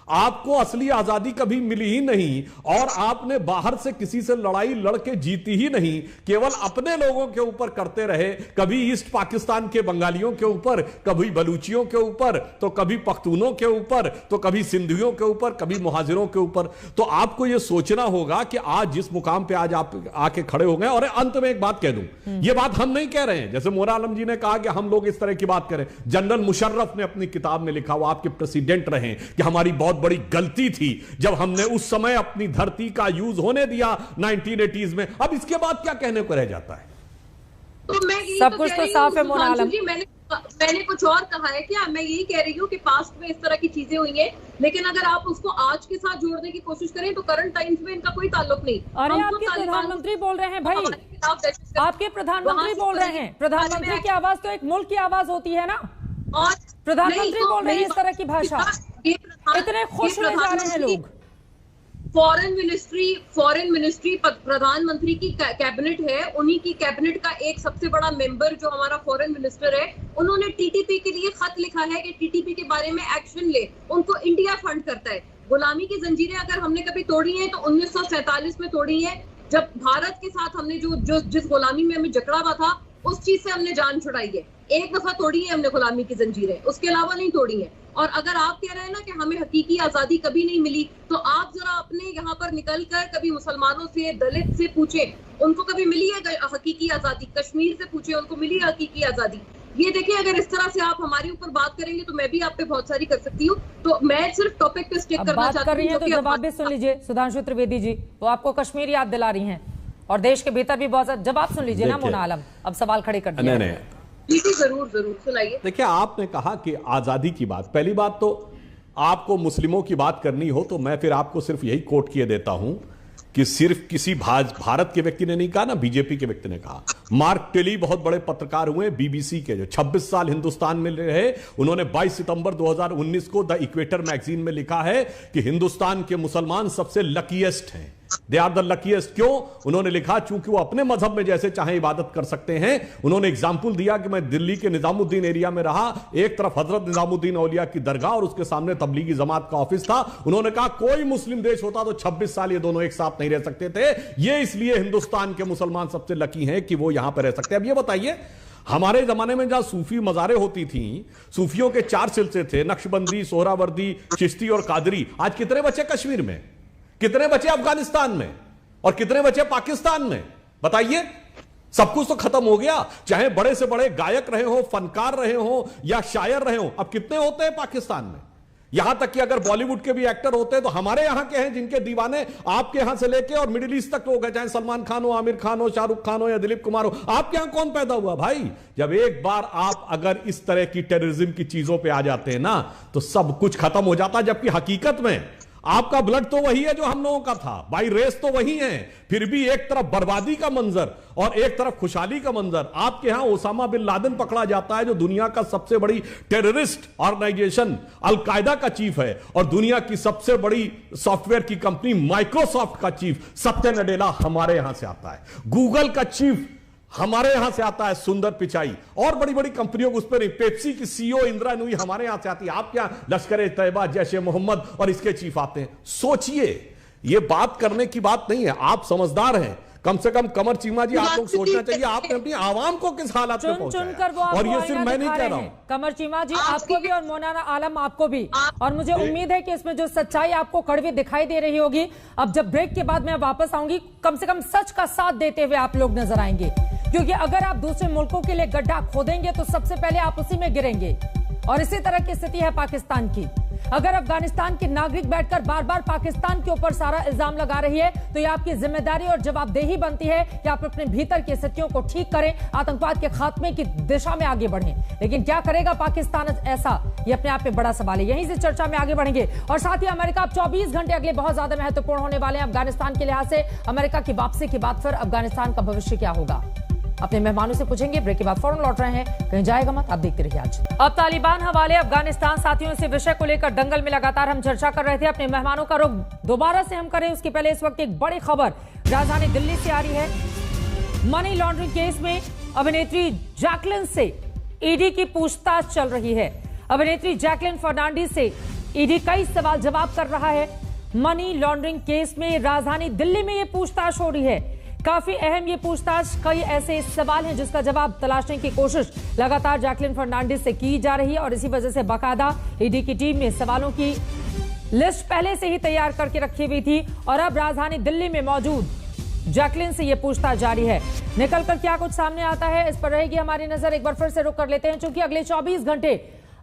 आपको असली आजादी कभी मिली ही नहीं, और आपने बाहर से किसी से लड़ाई लड़के जीती ही नहीं, केवल अपने लोगों के ऊपर करते रहे, कभी ईस्ट पाकिस्तान के बंगालियों के ऊपर, कभी बलूचियों के ऊपर, तो कभी पख्तूनों के ऊपर, तो कभी सिंधियों के ऊपर, कभी मुहाजिरों के ऊपर। तो आपको यह सोचना होगा कि आज जिस मुकाम पे आज आप आके खड़े हो गए। और अंत में एक बात कह दूं, यह बात हम नहीं कह रहे हैं, जैसे मोरा आलम जी ने कहा कि हम लोग इस तरह की बात करें, जनरल मुशर्रफ ने अपनी किताब में लिखा, वो आपके प्रेसिडेंट रहे, कि हमारी बहुत बड़ी गलती थी जब हमने उस समय अपनी धरती का यूज होने दिया 1980s में। अब इसके बाद क्या कहने को रह जाता है? तो मैं सब कुछ तो साफ है मोना आलम। मैंने कुछ और कहा है क्या? मैं यही कह रही हूँ कि पास्ट में इस तरह की चीजें हुई हैं, लेकिन अगर आप उसको आज के साथ जोड़ने की कोशिश करें तो करंट टाइम्स में इनका कोई ताल्लुक नहीं। अरे आपके प्रधानमंत्री बोल रहे हैं भाई, आपके प्रधानमंत्री बोल रहे हैं। प्रधानमंत्री की आवाज तो एक मुल्क की आवाज होती है ना, और प्रधानमंत्री बोल रहे हैं इस तरह की भाषा, इतने खुश हो जा रहे हैं लोग। फॉरेन मिनिस्ट्री प्रधानमंत्री की कैबिनेट है, उन्हीं की कैबिनेट का एक सबसे बड़ा मेंबर जो हमारा फॉरेन मिनिस्टर है, उन्होंने टीटीपी के लिए खत लिखा है कि टीटीपी के बारे में एक्शन ले, उनको इंडिया फंड करता है। गुलामी की जंजीरें अगर हमने कभी तोड़ी हैं तो 1947 में तोड़ी है, जब भारत के साथ हमने जिस गुलामी में हमें जकड़ा हुआ था उस चीज से हमने जान छुड़ाई है। एक दफा तोड़ी है हमने गुलामी की जंजीरें, उसके अलावा नहीं तोड़ी है। और अगर आप कह रहे हैं ना कि हमें हकीकी आजादी कभी नहीं मिली, तो आप जरा अपने यहाँ पर निकल कर कभी मुसलमानों से, दलित से पूछें, उनको कभी मिली है हकीकी आजादी? कश्मीर से पूछे, उनको मिली है हकीकी आजादी? ये देखिए, अगर इस तरह से आप हमारे ऊपर बात करेंगे तो मैं भी आप पे बहुत सारी कर सकती हूँ। तो मैं सिर्फ टॉपिक पे स्टिक करना चाहती हूँ। तो जवाब भी सुन लीजिए सुधांशु त्रिवेदी जी, वो आपको कश्मीर याद दिला रही हैं और देश के भीतर भी बहुत सारा। जवाब सुन लीजिए ना मोना आलम, अब सवाल खड़े कर दिया। नहीं, जरूर सुनाइए। देखिए, आपने कहा कि आजादी की बात, पहली बात तो आपको मुस्लिमों की बात करनी हो तो मैं फिर आपको सिर्फ यही कोट किए देता हूं कि सिर्फ किसी भारत के व्यक्ति ने नहीं कहा ना, बीजेपी के व्यक्ति ने कहा। मार्क टेली बहुत बड़े पत्रकार हुए बीबीसी के, जो 26 साल हिंदुस्तान में रहे, उन्होंने 22 सितंबर 2019 को द इक्वेटर मैगजीन में लिखा है कि हिंदुस्तान के मुसलमान सबसे लकीएस्ट हैं, दे आर द लकीएस्ट। क्यों? उन्होंने लिखा चूंकि वो अपने मजहब में जैसे चाहे इबादत कर सकते हैं। उन्होंने एग्जाम्पल दिया कि मैं दिल्ली के निजामुद्दीन एरिया में रहा, एक तरफ हजरत निजामुद्दीन औलिया की दरगाह और उसके सामने तबलीगी जमात का ऑफिस था। उन्होंने कहा कोई मुस्लिम देश होता तो 26 साल ये दोनों एक साथ नहीं रह सकते थे। ये इसलिए हिंदुस्तान के मुसलमान सबसे लकी हैं कि वो यहां पर रह सकते हैं। अब ये बताइए, हमारे जमाने में जहां सूफी मजारें होती थी, सूफियों के 4 सिलसिले थे, नक्शबंदी, सोहरावर्दी, चिश्ती और कादरी। आज कितने बचे कश्मीर में? कितने बचे अफगानिस्तान में? और कितने बचे पाकिस्तान में? बताइए। सब कुछ तो खत्म हो गया। चाहे बड़े से बड़े गायक रहे हो, फनकार रहे हो या शायर रहे हो, अब कितने होते हैं पाकिस्तान में? यहां तक कि अगर बॉलीवुड के भी एक्टर होते हैं तो हमारे यहां के हैं जिनके दीवाने आपके यहां से लेके और मिडिल ईस्ट तक हो गए, चाहे सलमान खान हो, आमिर खान हो, शाहरुख खान हो या दिलीप कुमार हो। आपके यहां कौन पैदा हुआ भाई? जब एक बार आप अगर इस तरह की टेररिज्म की चीजों पे आ जाते हैं ना, तो सब कुछ खत्म हो जाता है। जबकि हकीकत में आपका ब्लड तो वही है जो हम लोगों का था, बाई रेस तो वही है, फिर भी एक तरफ बर्बादी का मंजर और एक तरफ खुशहाली का मंजर। आपके यहां ओसामा बिन लादेन पकड़ा जाता है, जो दुनिया का सबसे बड़ी टेररिस्ट ऑर्गेनाइजेशन अल-कायदा का चीफ है, और दुनिया की सबसे बड़ी सॉफ्टवेयर की कंपनी माइक्रोसॉफ्ट का चीफ सत्य नडेला हमारे यहां से आता है, गूगल का चीफ हमारे यहां से आता है सुंदर पिचाई, और बड़ी बड़ी कंपनियों को उस पर, पेप्सी की सीईओ इंदिरा नूई हमारे यहां से आती है। आप क्या लश्कर-ए-तैयबा, जैश ए मोहम्मद और इसके चीफ आते हैं? सोचिए, यह बात करने की बात नहीं है। आप समझदार हैं, कम से कम कमर चीमा जी आप लोग सोचना चाहिए आपने अपनी आवाम को किस हालत में पहुंचाया। और ये सिर्फ मैं नहीं कह रहा हूं, कमर चीमा जी आपको भी और मौलाना आलम आपको भी, और मुझे उम्मीद है कि इसमें जो सच्चाई आपको कड़वी दिखाई दे रही होगी, अब जब ब्रेक के बाद मैं वापस आऊंगी कम से कम सच का साथ देते हुए आप लोग नजर आएंगे, क्योंकि अगर आप दूसरे मुल्कों के लिए गड्ढा खोदेंगे तो सबसे पहले आप उसी में गिरेंगे। और इसी तरह की स्थिति है पाकिस्तान की। अगर अफगानिस्तान के नागरिक बैठकर बार बार पाकिस्तान के ऊपर सारा इल्जाम लगा रही है तो ये आपकी जिम्मेदारी और जवाबदेही बनती है कि आप अपने भीतर की स्थितियों को ठीक करें, आतंकवाद के खात्मे की दिशा में आगे बढ़ें। लेकिन क्या करेगा पाकिस्तान ऐसा, ये अपने आप में बड़ा सवाल है। यहीं से चर्चा में आगे बढ़ेंगे। और साथ ही अमेरिका अब 24 घंटे अगले बहुत ज्यादा महत्वपूर्ण होने वाले हैं अफगानिस्तान के लिहाज से। अमेरिका की वापसी के बाद फिर अफगानिस्तान का भविष्य क्या होगा, अपने मेहमानों से पूछेंगे। ब्रेक के बाद फौरन लौट रहे हैं, कहीं जाएगा मत, आप देखते रहिए। आज अब तालिबान हवाले अफगानिस्तान साथियों से विषय को लेकर दंगल में लगातार हम चर्चा कर रहे थे। अपने मेहमानों का रुख दोबारा से हम करें उसके पहले इस वक्त एक बड़ी खबर राजधानी दिल्ली से आ रही है। मनी लॉन्ड्रिंग केस में अभिनेत्री जैकलिन से ईडी की पूछताछ चल रही है। अभिनेत्री जैकलिन फर्नांडीज से ईडी कई सवाल जवाब कर रहा है। मनी लॉन्ड्रिंग केस में राजधानी दिल्ली में यह पूछताछ हो रही है। काफी अहम ये पूछताछ, कई ऐसे सवाल हैं जिसका जवाब तलाशने की कोशिश लगातार जैकलिन फर्नांडीज से की जा रही है और इसी वजह से बाकायदा ईडी की टीम ने सवालों की लिस्ट पहले से ही तैयार करके रखी हुई थी और अब राजधानी दिल्ली में मौजूद जैकलिन से ये पूछताछ जारी है। निकलकर क्या कुछ सामने आता है इस पर रहेगी हमारी नजर। एक बार फिर से रुक कर लेते हैं, क्योंकि अगले 24 घंटे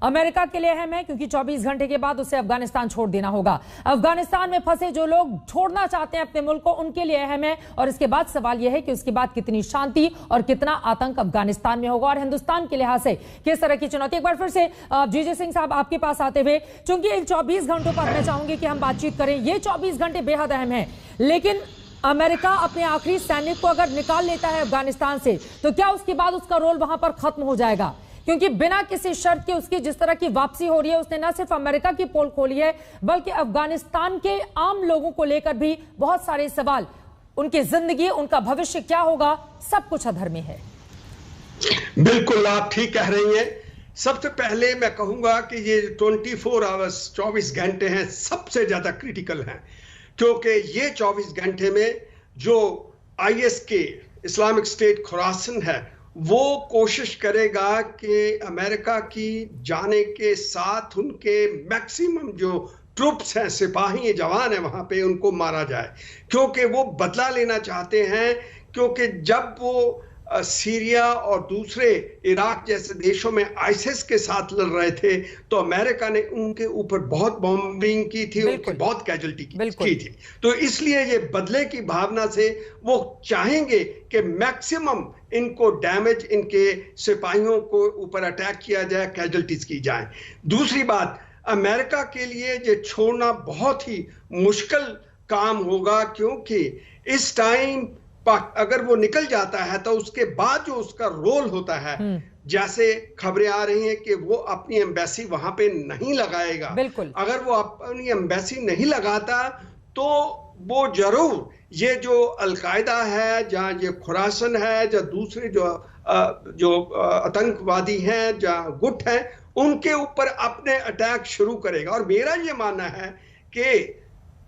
अमेरिका के लिए अहम है, क्योंकि 24 घंटे के बाद उसे अफगानिस्तान छोड़ देना होगा। अफगानिस्तान में फंसे जो लोग छोड़ना चाहते हैं अपने मुल्क को, उनके लिए अहम है। और इसके बाद सवाल यह है कि उसके बाद कितनी शांति और कितना आतंक अफगानिस्तान में होगा और हिंदुस्तान के लिहाज से किस तरह की चुनौती। एक बार फिर से जीजे सिंह साहब आपके पास आते हुए, चूंकि इन 24 घंटों पर मैं चाहूंगी कि हम बातचीत करें। ये 24 घंटे बेहद अहम है, लेकिन अमेरिका अपने आखिरी सैनिक को अगर निकाल लेता है अफगानिस्तान से तो क्या उसके बाद उसका रोल वहां पर खत्म हो जाएगा? क्योंकि बिना किसी शर्त के उसकी जिस तरह की वापसी हो रही है, उसने न सिर्फ अमेरिका की पोल खोली है बल्कि अफगानिस्तान के आम लोगों को लेकर भी बहुत सारे सवाल, उनकी जिंदगी, उनका भविष्य क्या होगा, सब कुछ अधर में है। बिल्कुल आप ठीक कह रही हैं। सबसे पहले मैं कहूंगा कि ये 24 आवर्स 24 घंटे हैं, सबसे ज्यादा क्रिटिकल हैं, क्योंकि ये 24 घंटे में जो ISK इस्लामिक स्टेट खुरासन है वो कोशिश करेगा कि अमेरिका की जाने के साथ उनके मैक्सिमम जो ट्रूप्स हैं, सिपाही जवान हैं वहां पे, उनको मारा जाए, क्योंकि वो बदला लेना चाहते हैं। क्योंकि जब वो सीरिया और दूसरे इराक जैसे देशों में आईसिस के साथ लड़ रहे थे तो अमेरिका ने उनके ऊपर बहुत बॉम्बिंग की थी, उनकी बहुत कैजुअल्टी की थी। तो इसलिए ये बदले की भावना से वो चाहेंगे कि मैक्सिमम इनको डैमेज, इनके सिपाहियों को ऊपर अटैक किया जाए, कैजुअल्टीज की जाए। दूसरी बात, अमेरिका के लिए ये छोड़ना बहुत ही मुश्किल काम होगा, क्योंकि इस टाइम अगर वो निकल जाता है तो उसके बाद जो उसका रोल होता है, जैसे खबरें आ रही हैं कि वो अपनी एम्बेसी वहां पे नहीं लगाएगा। अगर वो अपनी एम्बेसी नहीं लगाता तो वो जरूर ये जो अलकायदा है, जहाँ ये खुरासन है, जहाँ दूसरे जो आतंकवादी हैं, जहाँ गुट हैं, उनके ऊपर अपने अटैक शुरू करेगा। और मेरा ये मानना है कि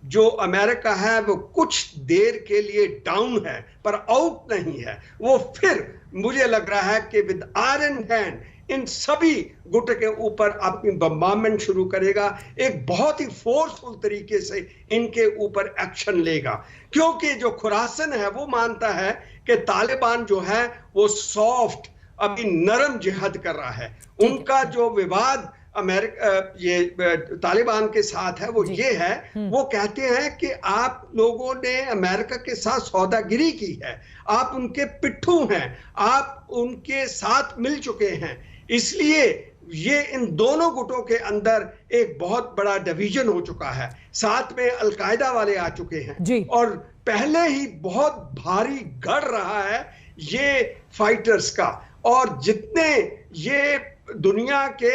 जो अमेरिका है वो कुछ देर के लिए डाउन है पर आउट नहीं है। वो फिर मुझे लग रहा है कि विद आयरन हैंड इन सभी गुट के ऊपर अपनी बम्बारमेंट शुरू करेगा, एक बहुत ही फोर्सफुल तरीके से इनके ऊपर एक्शन लेगा। क्योंकि जो खुरासन है वो मानता है कि तालिबान जो है वो सॉफ्ट, अभी नरम जिहाद कर रहा है। उनका जो विवाद अमेरिका ये तालिबान के साथ है वो ये है, वो कहते हैं कि आप लोगों ने अमेरिका के साथ सौदागिरी की है, आप उनके पिट्ठू हैं, आप उनके साथ मिल चुके हैं। इसलिए ये इन दोनों गुटों के अंदर एक बहुत बड़ा डिवीजन हो चुका है, साथ में अलकायदा वाले आ चुके हैं और पहले ही बहुत भारी गढ़ रहा है ये फाइटर्स का। और जितने ये दुनिया के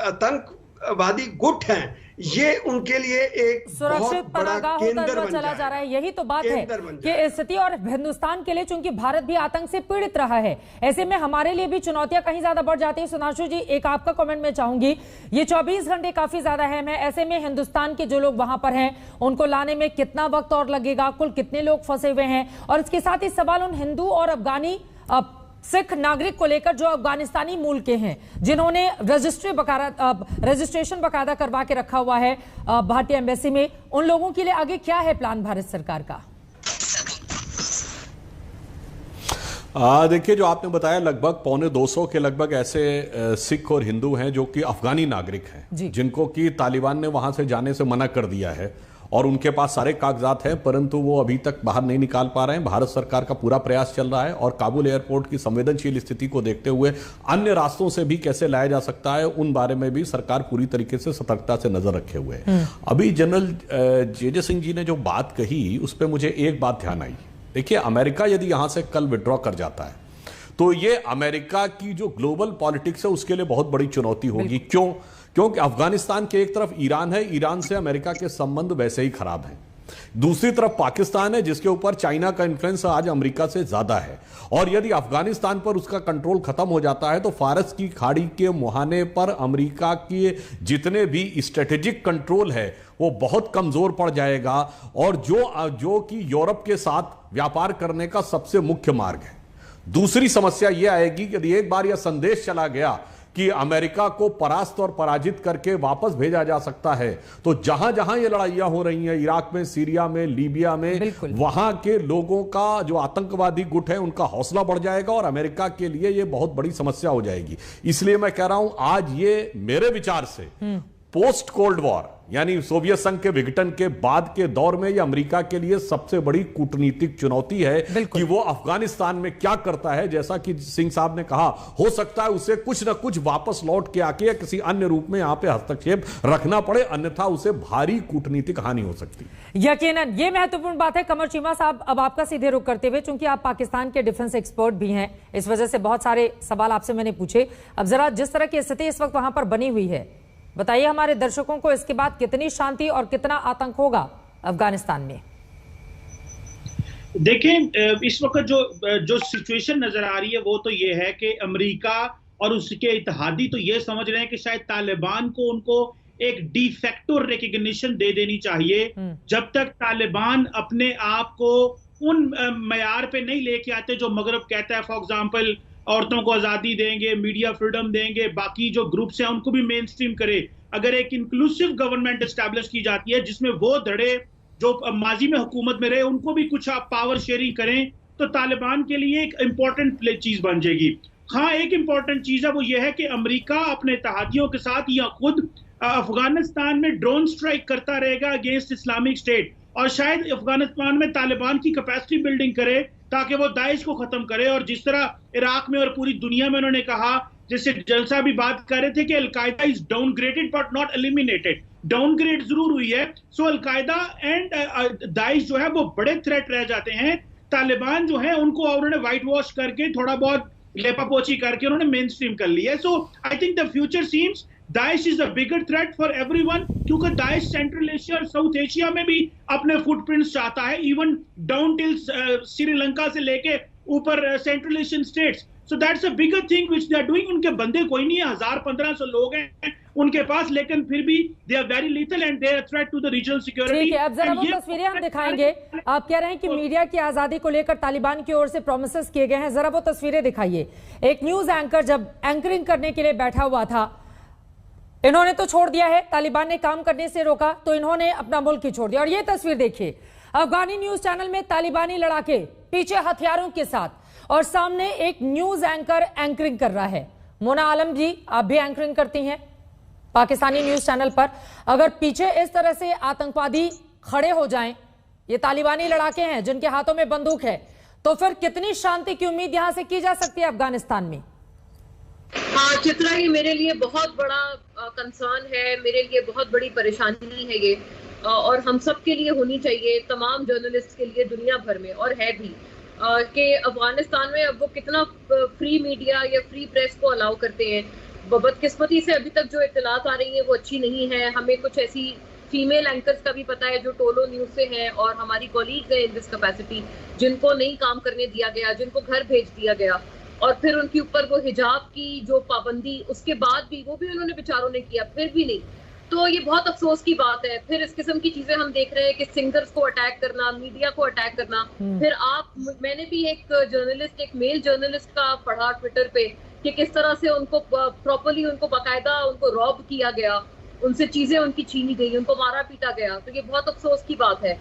आतंकवादी गुट हैं ये उनके लिए एक सुरक्षित पनाहगाह होता हुआ चला जा रहा है। यही तो बात है कि स्थिति, और हिंदुस्तान के लिए चूंकि भारत भी आतंक से पीड़ित रहा है, ऐसे में हमारे लिए भी चुनौतियां कहीं ज्यादा बढ़ जाती है। सुधांशु जी, एक आपका कमेंट मैं चाहूंगी, ये 24 घंटे काफी ज्यादा अहम है, ऐसे में हिंदुस्तान के जो लोग वहां पर हैं उनको लाने में कितना वक्त और लगेगा, कुल कितने लोग फंसे हुए हैं, और इसके साथ ही सवाल उन हिंदू और अफगानी सिख नागरिक को लेकर जो अफगानिस्तानी मूल के हैं, जिन्होंने रजिस्ट्रेशन बकायदा करवा के रखा हुआ है भारतीय एम्बेसी में, उन लोगों के लिए आगे क्या है प्लान भारत सरकार का? देखिए, जो आपने बताया लगभग 250 के लगभग ऐसे सिख और हिंदू हैं जो कि अफगानी नागरिक हैं, जिनको कि तालिबान ने वहां से जाने से मना कर दिया है और उनके पास सारे कागजात हैं, परंतु वो अभी तक बाहर नहीं निकाल पा रहे हैं। भारत सरकार का पूरा प्रयास चल रहा है और काबुल एयरपोर्ट की संवेदनशील स्थिति को देखते हुए अन्य रास्तों से भी कैसे लाया जा सकता है, उन बारे में भी सरकार पूरी तरीके से सतर्कता से नजर रखे हुए है। अभी जनरल जे सिंह जी ने जो बात कही, उस पर मुझे एक बात ध्यान आई। देखिए, अमेरिका यदि यहां से कल विड्रॉ कर जाता है तो ये अमेरिका की जो ग्लोबल पॉलिटिक्स है उसके लिए बहुत बड़ी चुनौती होगी। क्योंकि अफगानिस्तान के एक तरफ ईरान है, ईरान से अमेरिका के संबंध वैसे ही खराब हैं। दूसरी तरफ पाकिस्तान है, जिसके ऊपर चाइना का इन्फ्लुएंस आज अमेरिका से ज्यादा है, और यदि अफगानिस्तान पर उसका कंट्रोल खत्म हो जाता है तो फारस की खाड़ी के मुहाने पर अमेरिका के जितने भी स्ट्रेटेजिक कंट्रोल है वो बहुत कमजोर पड़ जाएगा, और जो कि यूरोप के साथ व्यापार करने का सबसे मुख्य मार्ग है। दूसरी समस्या यह आएगी कि यदि एक बार यह संदेश चला गया कि अमेरिका को परास्त और पराजित करके वापस भेजा जा सकता है, तो जहां जहां ये लड़ाइयां हो रही हैं, इराक में, सीरिया में, लीबिया में, वहां के लोगों का जो आतंकवादी गुट है उनका हौसला बढ़ जाएगा और अमेरिका के लिए ये बहुत बड़ी समस्या हो जाएगी। इसलिए मैं कह रहा हूं, आज ये मेरे विचार से पोस्ट कोल्ड वॉर यानी सोवियत संघ के विघटन के बाद के दौर में यह अमेरिका के लिए सबसे बड़ी कूटनीतिक चुनौती है कि वो अफगानिस्तान में क्या करता है। जैसा कि सिंह साहब ने कहा, हो सकता है उसे कुछ ना कुछ वापस लौट के आके या किसी अन्य रूप में यहां पे हस्तक्षेप रखना पड़े, अन्यथा उसे भारी कूटनीतिक हानि हो सकती है। यकीनन ये महत्वपूर्ण बात है। कमर चीमा साहब, अब आपका सीधे रुख करते हुए, चूंकि आप पाकिस्तान के डिफेंस एक्सपर्ट भी हैं, इस वजह से बहुत सारे सवाल आपसे मैंने पूछे। अब जरा जिस तरह की स्थिति इस वक्त वहां पर बनी हुई है, बताइए हमारे दर्शकों को इसके बाद कितनी शांति और कितना आतंक होगा अफगानिस्तान में? देखें, इस वक्त जो सिचुएशन नजर आ रही है वो तो ये है कि अमेरिका और उसके इत्तेहादी तो ये समझ रहे हैं कि शायद तालिबान को उनको एक डी फैक्टो रिकग्निशन दे देनी चाहिए। जब तक तालिबान अपने आप को उन मयार पे नहीं लेके आते जो मगरब कहता है, फॉर एग्जाम्पल औरतों को आजादी देंगे, मीडिया फ्रीडम देंगे, बाकी जो ग्रुप्स हैं उनको भी मेन स्ट्रीम करे, अगर एक इंक्लूसिव गवर्नमेंट एस्टैब्लिश की जाती है जिसमें वो धड़े जो माजी में हुकूमत में रहे उनको भी कुछ आप पावर शेयरिंग करें, तो तालिबान के लिए एक इंपॉर्टेंट चीज बन जाएगी। हाँ, एक इंपॉर्टेंट चीज है वो ये है कि अमेरिका अपने इत्तेहादियों के साथ या खुद अफगानिस्तान में ड्रोन स्ट्राइक करता रहेगा अगेंस्ट इस्लामिक स्टेट, और शायद अफगानिस्तान में तालिबान की कैपेसिटी बिल्डिंग करे ताकि वो दाइश को खत्म करे। और जिस तरह इराक में और पूरी दुनिया में उन्होंने कहा, जैसे जलसा भी बात कर रहे थे कि al Qaeda is downgraded but not eliminated, downgrade जरूर हुई है। सो अलकायदा एंड दाइश जो है वो बड़े थ्रेट रह जाते हैं। तालिबान जो है उनको उन्होंने व्हाइट वॉश करके थोड़ा बहुत लेपापोची करके उन्होंने मेन स्ट्रीम कर लिया है। So I think the future seems Daesh is a bigger threat for everyone, क्योंकि दाइश सेंट्रल एशिया और साउथ एशिया में भी अपने फुटप्रिंट्स चाहता है, इवन डाउन टिल श्रीलंका से लेके ऊपर central Asian states. So that's a bigger thing which they are doing. उनके बंदे कोई नहीं है, 1000-1500 लोग हैं उनके पास, लेकिन फिर भी they are very lethal and they are threat to the regional security. ठीक है, अब जरा वो तस्वीरें हम दिखाएंगे। आप कह रहे हैं कि मीडिया की आजादी को लेकर तालिबान की ओर से प्रोमिसेस किए गए हैं, जरा वो तस्वीरें दिखाइए। एक न्यूज एंकर जब एंकरिंग करने के लिए बैठा हुआ था, इन्होंने तो छोड़ दिया है, तालिबान ने काम करने से रोका तो इन्होंने अपना मुल्क ही छोड़ दिया। और ये तस्वीर देखिए, अफगानी न्यूज चैनल में तालिबानी लड़ाके पीछे हथियारों के साथ और सामने एक न्यूज एंकर एंकरिंग कर रहा है। मोना आलम जी, आप भी एंकरिंग करती हैं पाकिस्तानी न्यूज चैनल पर, अगर पीछे इस तरह से आतंकवादी खड़े हो जाएं, ये तालिबानी लड़ाके हैं जिनके हाथों में बंदूक है, तो फिर कितनी शांति की उम्मीद यहां से की जा सकती है अफगानिस्तान में? हाँ चित्रा, ये मेरे लिए बहुत बड़ा कंसर्न है, मेरे लिए बहुत बड़ी परेशानी है ये, और हम सब के लिए होनी चाहिए, तमाम जर्नलिस्ट के लिए दुनिया भर में, और है भी कि अफगानिस्तान में अब वो कितना फ्री मीडिया या फ्री प्रेस को अलाउ करते हैं। बदकिस्मती से अभी तक जो इत्तलात आ रही है वो अच्छी नहीं है। हमें कुछ ऐसी फीमेल एंकर्स का भी पता है जो टोलो न्यूज से हैं और हमारी कॉलीग है इन दिस कैपेसिटी, जिनको नहीं काम करने दिया गया, जिनको घर भेज दिया गया, और फिर उनके ऊपर वो हिजाब की जो पाबंदी, उसके बाद भी वो भी उन्होंने बेचारों ने किया, फिर भी नहीं। तो ये बहुत अफसोस की बात है। फिर इस किस्म की चीजें हम देख रहे हैं कि सिंगर्स को अटैक करना, मीडिया को अटैक करना। फिर मैंने भी एक मेल जर्नलिस्ट का पढ़ा ट्विटर पे कि किस तरह से उनको प्रॉपर्ली, उनको बाकायदा उनको रॉब किया गया, उनसे चीजें उनकी छीनी गई, उनको मारा पीटा गया। तो ये बहुत अफसोस की बात है।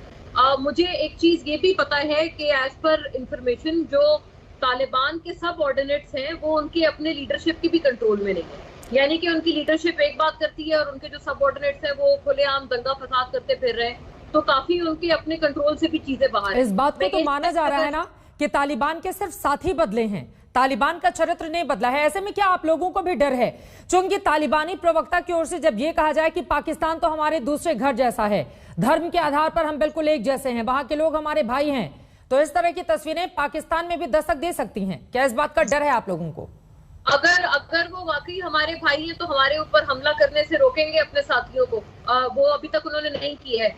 मुझे एक चीज ये भी पता है कि एज पर इंफॉर्मेशन जो तालिबान के सब ऑर्डिनेट्स हैं वो उनके अपने लीडरशिप की भी कंट्रोल में नहीं है। यानी कि उनकी लीडरशिप एक बात करती है और उनके जो सब ऑर्डिनेट्स हैं वो खुलेआम दंगा फसाद करते फिर रहे हैं। तो काफी उनके अपने कंट्रोल से भी चीजें बाहर। इस बात को तो माना जा रहा है ना कि तालिबान के सिर्फ साथी बदले हैं, तालिबान का चरित्र नहीं बदला है। ऐसे में क्या आप लोगों को भी डर है, चूंकि तालिबानी प्रवक्ता की ओर से जब ये कहा जाए कि पाकिस्तान तो हमारे दूसरे घर जैसा है, धर्म के आधार पर हम बिल्कुल एक जैसे हैं, वहां के लोग हमारे भाई हैं, तो इस तरह की तस्वीरें पाकिस्तान में भी दस्तक दे सकती हैं। क्या इस बात का डर है आप लोगों को? अगर वो वाकई हमारे भाई हैं तो हमारे ऊपर हमला करने से रोकेंगे अपने साथियों को? वो अभी तक उन्होंने नहीं की है,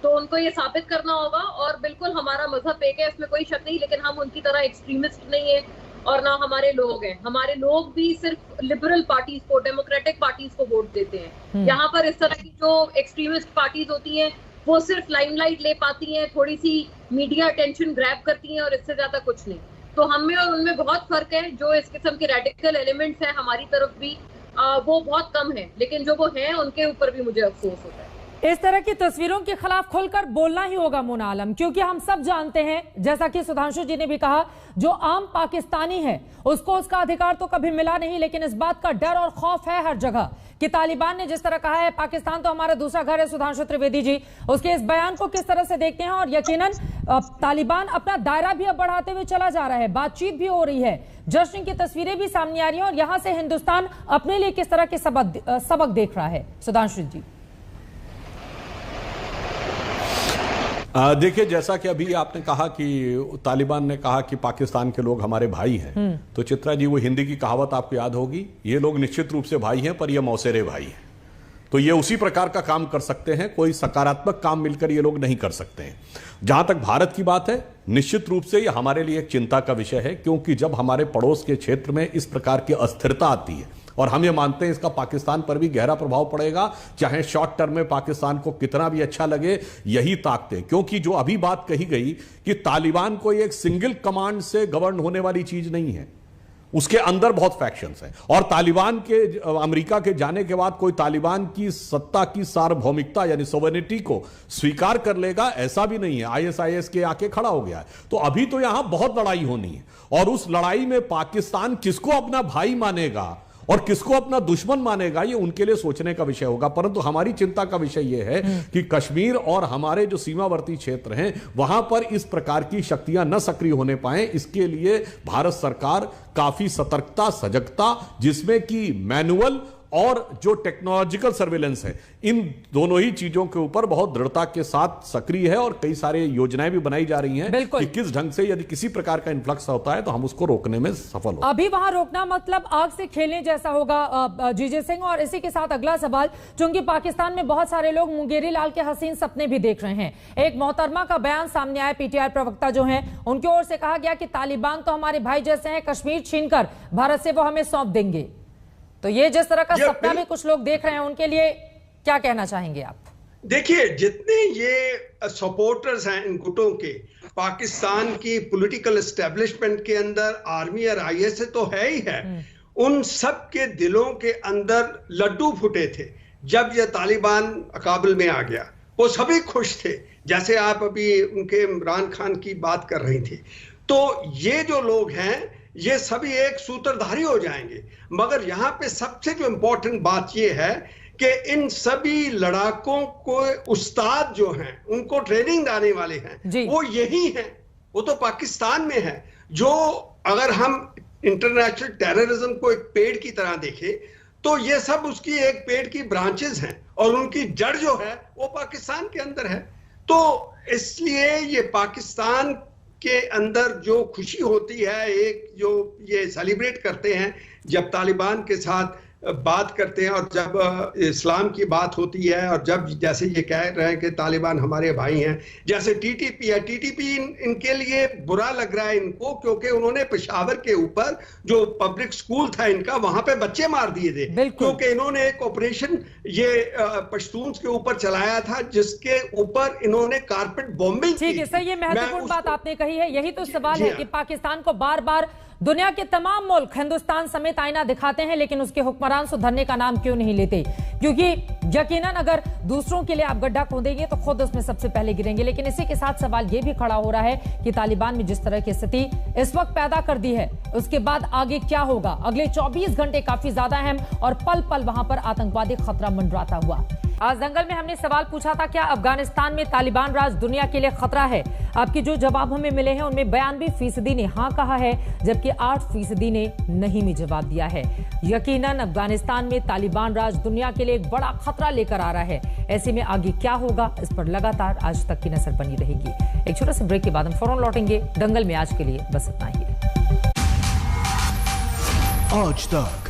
तो उनको ये साबित करना होगा। और बिल्कुल हमारा मजहब एक है, इसमें कोई शक नहीं, लेकिन हम उनकी तरह एक्सट्रीमिस्ट नहीं है और ना हमारे लोग हैं। हमारे लोग भी सिर्फ लिबरल पार्टीज को, डेमोक्रेटिक पार्टीज को वोट देते हैं। यहाँ पर इस तरह की जो एक्सट्रीमिस्ट पार्टीज होती हैं वो सिर्फ लाइमलाइट ले पाती हैं, थोड़ी सी मीडिया अटेंशन ग्रैब करती हैं और इससे ज्यादा कुछ नहीं। तो हम में और उनमें बहुत फर्क है। जो इस किस्म के रेडिकल एलिमेंट्स हैं हमारी तरफ भी वो बहुत कम है, लेकिन जो वो हैं उनके ऊपर भी मुझे अफसोस होता है। इस तरह की तस्वीरों के खिलाफ खुलकर बोलना ही होगा मोना आलम, क्योंकि हम सब जानते हैं, जैसा कि सुधांशु जी ने भी कहा, जो आम पाकिस्तानी है उसको उसका अधिकार तो कभी मिला नहीं, लेकिन इस बात का डर और खौफ है हर जगह कि तालिबान ने जिस तरह कहा है पाकिस्तान तो हमारा दूसरा घर है। सुधांशु त्रिवेदी जी, उसके इस बयान को किस तरह से देखते हैं? और यकीनन तालिबान अपना दायरा भी अब बढ़ाते हुए चला जा रहा है, बातचीत भी हो रही है, जश्न की तस्वीरें भी सामने आ रही हैं, और यहां से हिंदुस्तान अपने लिए किस तरह के सबक देख रहा है? सुधांशु जी। देखिए, जैसा कि अभी आपने कहा कि तालिबान ने कहा कि पाकिस्तान के लोग हमारे भाई हैं, तो चित्रा जी वो हिंदी की कहावत आपको याद होगी, ये लोग निश्चित रूप से भाई हैं पर ये मौसेरे भाई हैं। तो ये उसी प्रकार का काम कर सकते हैं, कोई सकारात्मक काम मिलकर ये लोग नहीं कर सकते हैं। जहां तक भारत की बात है, निश्चित रूप से ये हमारे लिए एक चिंता का विषय है, क्योंकि जब हमारे पड़ोस के क्षेत्र में इस प्रकार की अस्थिरता आती है, और हम ये मानते हैं इसका पाकिस्तान पर भी गहरा प्रभाव पड़ेगा, चाहे शॉर्ट टर्म में पाकिस्तान को कितना भी अच्छा लगे, यही ताकते। क्योंकि जो अभी बात कही गई कि तालिबान कोई एक सिंगल कमांड से गवर्न होने वाली चीज नहीं है, उसके अंदर बहुत फैक्शंस हैं, और तालिबान के अमेरिका के जाने के बाद कोई तालिबान की सत्ता की सार्वभौमिकता यानी सोवरेनिटी को स्वीकार कर लेगा, ऐसा भी नहीं है। आईएसआईएस के आके खड़ा हो गया है। तो अभी तो यहां बहुत लड़ाई होनी है, और उस लड़ाई में पाकिस्तान किसको अपना भाई मानेगा और किसको अपना दुश्मन मानेगा, ये उनके लिए सोचने का विषय होगा। परंतु हमारी चिंता का विषय यह है कि कश्मीर और हमारे जो सीमावर्ती क्षेत्र हैं वहां पर इस प्रकार की शक्तियां न सक्रिय होने पाए, इसके लिए भारत सरकार काफी सतर्कता, सजगता, जिसमें कि मैनुअल और जो टेक्नोलॉजिकल सर्वेलेंस है, इन दोनों ही चीजों के ऊपर बहुत दृढ़ता के साथ सक्रिय है, और कई सारे योजनाएं भी बनाई जा रही हैं कि किस ढंग से यदि किसी प्रकार का इन्फ्लक्स होता है तो हम उसको रोकने में सफल हो। अभी वहां रोकना मतलब आग से खेलने जैसा होगा जीजे सिंह। और इसी के साथ अगला सवाल, चूंकि पाकिस्तान में बहुत सारे लोग मुंगेरी लाल के हसीन सपने भी देख रहे हैं, एक मोहतरमा का बयान सामने आया, पीटीआई प्रवक्ता जो हैं उनकी ओर से कहा गया कि तालिबान तो हमारे भाई जैसे हैं, कश्मीर छीनकर भारत से वो हमें सौंप देंगे। तो ये जिस तरह का सपना भी कुछ लोग देख रहे हैं, उनके लिए क्या कहना चाहेंगे आप? देखिए, जितने ये सपोर्टर्स हैं इन गुटों के, पाकिस्तान की पॉलिटिकल एस्टेब्लिशमेंट के अंदर आर्मी और आईएसए तो है ही है, उन सब के दिलों के अंदर लड्डू फूटे थे जब ये तालिबान काबुल में आ गया। वो सभी खुश थे, जैसे आप अभी उनके इमरान खान की बात कर रही थी। तो ये जो लोग हैं ये सभी एक सूत्रधारी हो जाएंगे। मगर यहाँ पे सबसे जो इंपॉर्टेंट बात ये है कि इन सभी लड़ाकों को उस्ताद जो हैं, उनको ट्रेनिंग देने वाले हैं, वो यही हैं, वो तो पाकिस्तान में है। जो अगर हम इंटरनेशनल टेररिज्म को एक पेड़ की तरह देखें तो ये सब उसकी एक पेड़ की ब्रांचेस हैं, और उनकी जड़ जो है वो पाकिस्तान के अंदर है। तो इसलिए ये पाकिस्तान के अंदर जो खुशी होती है, एक जो ये सेलिब्रेट करते हैं जब तालिबान के साथ बात करते हैं और जब इस्लाम की बात होती है और जब जैसे ये कह रहे हैं कि तालिबान हमारे भाई हैं, जैसे टीटीपी है, टीटीपी इनके लिए बुरा लग रहा है इनको, क्योंकि उन्होंने पेशावर के ऊपर जो पब्लिक स्कूल था इनका, वहां पे बच्चे मार दिए थे, क्योंकि इन्होंने एक ऑपरेशन ये पश्तून्स के ऊपर चलाया था जिसके ऊपर इन्होंने कारपेट बॉम्बिंग। ठीक है सर, ये महत्वपूर्ण बात आपने कही है। यही तो सवाल है कि पाकिस्तान को बार बार दुनिया के तमाम मुल्क हिंदुस्तान समेत आईना दिखाते हैं, लेकिन उसके हुक्मरान सुधरने का नाम क्यों नहीं लेते? क्योंकि यकीनन अगर दूसरों के लिए आप गड्ढा खोदेंगे तो खुद उसमें सबसे पहले गिरेंगे। लेकिन इसी के साथ सवाल यह भी खड़ा हो रहा है कि तालिबान में जिस तरह की स्थिति इस वक्त पैदा कर दी है, उसके बाद आगे क्या होगा? अगले 24 घंटे काफी ज्यादा अहम और पल पल वहां पर आतंकवादी खतरा मंडराता हुआ। आज दंगल में हमने सवाल पूछा था, क्या अफगानिस्तान में तालिबान राज दुनिया के लिए खतरा है? आपके जो जवाब हमें मिले हैं उनमें 92% ने हाँ कहा है, जबकि 8% ने नहीं में जवाब दिया है। यकीनन अफगानिस्तान में तालिबान राज दुनिया के लिए एक बड़ा खतरा लेकर आ रहा है। ऐसे में आगे क्या होगा, इस पर लगातार आज तक की नजर बनी रहेगी। एक छोटे से ब्रेक के बाद हम फौरन लौटेंगे। दंगल में आज के लिए बस इतना ही। आज तक